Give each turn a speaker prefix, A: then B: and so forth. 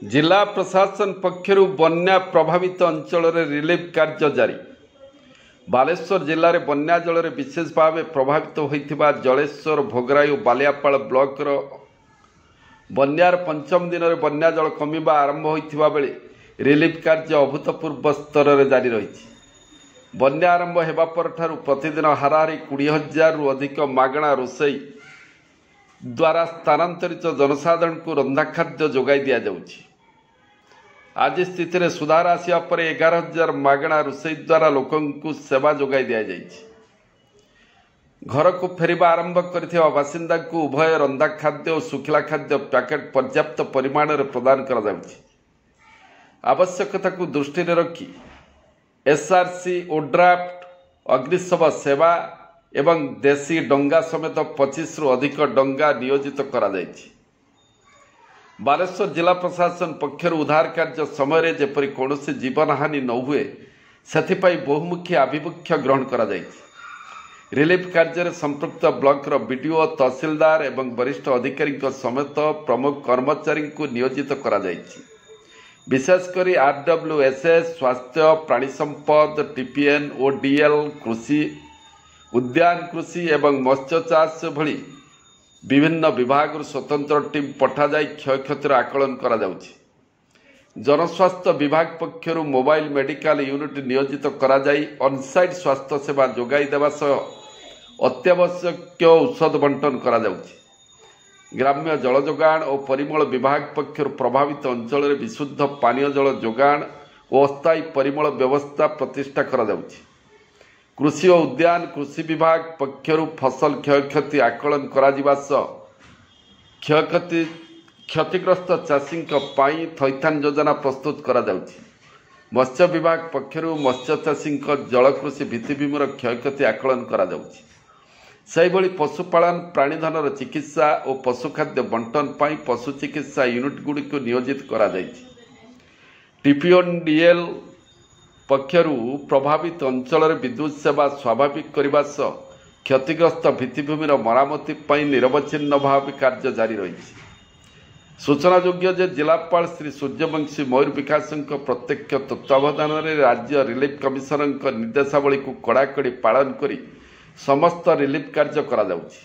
A: जिला प्रशासन पक्षर बन्या प्रभावित अंचल रिलीफ कार्य जारी। बालेश्वर जिले में बन्या जल विशेष भाव प्रभावित होता जलेश्वर भोगराई और बालियापाल ब्लॉकर बन्यार पंचम दिन में बन्या जल कमिबा आरंभ होता बेले रिलीफ कार्य अभूतपूर्व स्तर में जारी रही। बन्या आरंभ होगा पर प्रतिदिन हाराहारी 20,000 रु अधिक मागणा रोषई द्वारा स्थानांतरित जनसाधारण को रंधा खाद्य जोगाई दि जाउछि। आज स्थिति में सुधार आसिया पर 11,000 मागणा रोषई द्वारा लोकंकु सेवा जोगाई दि जाइछि। घर को फेरिबा आरंभ करथिबा बासिंदा को उभय रंधा खाद्य और सुखिला खाद्य पैकेट पर्याप्त परिमाण में प्रदान करा जाउछि। आवश्यकता को दृष्टि में रखी एसआरसी ओड्राफ्ट अग्निशम सेवा एवं देशी डंगा समेत 25 रु अधिक डंगा नियोजित करा जाइछि। बालेश्वर जिला प्रशासन पक्षर उद्धार कार्य समय जेपरी कौनसी जीवन हानि न हुए से बहुमुखी आभिमुख्य ग्रहण करा जाइछि। रिलीफ कार्य संपृक्त ब्लॉक बीडीओ तहसीलदार एवं वरिष्ठ अधिकारी समेत प्रमुख कर्मचारी को नियोजित करा जाइछि। विशेषकर आरडब्ल्यूएसएस स्वास्थ्य प्राणी संपद टीपीएन ओडीएल कृषि उद्यान कृषि एवं मत्स्य चाष भली विभिन्न विभाग स्वतंत्र टीम पठा जाई क्षयक्षतिर आकलन करा जाउछि। जनस्वास्थ्य विभाग पक्षर मोबाइल मेडिकल यूनिट नियोजित करा जाई ऑनसाइट स्वास्थ्य सेवा जोगाई देवा सह अत्यावश्यक औषध बंटन करा जाउछि। ग्राम्य जल जोगाण और परिमल विभाग पक्षर प्रभावित अंचल में विशुद्ध पानीय जल जोगाण और अस्थायी परिमल व्यवस्था प्रतिष्ठा करा जाउछि। कृषि और उद्यान कृषि विभाग पक्षर फसल क्षयक्षति आकलन करा जिबा सह क्षतिग्रस्त चाषी थैथान योजना प्रस्तुत करा जाउछि। मत्स्य विभाग पक्षर मत्स्य चाषी जलकृषि भित्तिभूमिर क्षयक्षति आकलन करा जाउछि। सेहिभଳି पशुपालन प्राणीधनर चिकित्सा और पशुखाद्य बंटन पाई पशु चिकित्सा यूनिट गुड़िक नियोजित करा जाइछि। टीपीएनडीएल पक्षरु प्रभावित अंचल विद्युत सेवा स्वाभाविक करने सह क्षतिग्रस्त भित्तिभूमिर मरामती पाई निरवच्छिन्न भाव कार्य जारी रही। सूचनायोग्य जिलापाल श्री सूर्यवंशी मयूर विकास प्रत्यक्ष तत्वावधान में राज्य रिलीफ कमिशनर निर्देशावली को कड़ाकड़ी पालन करी समस्त रिलीफ कार्य करा जाउछि।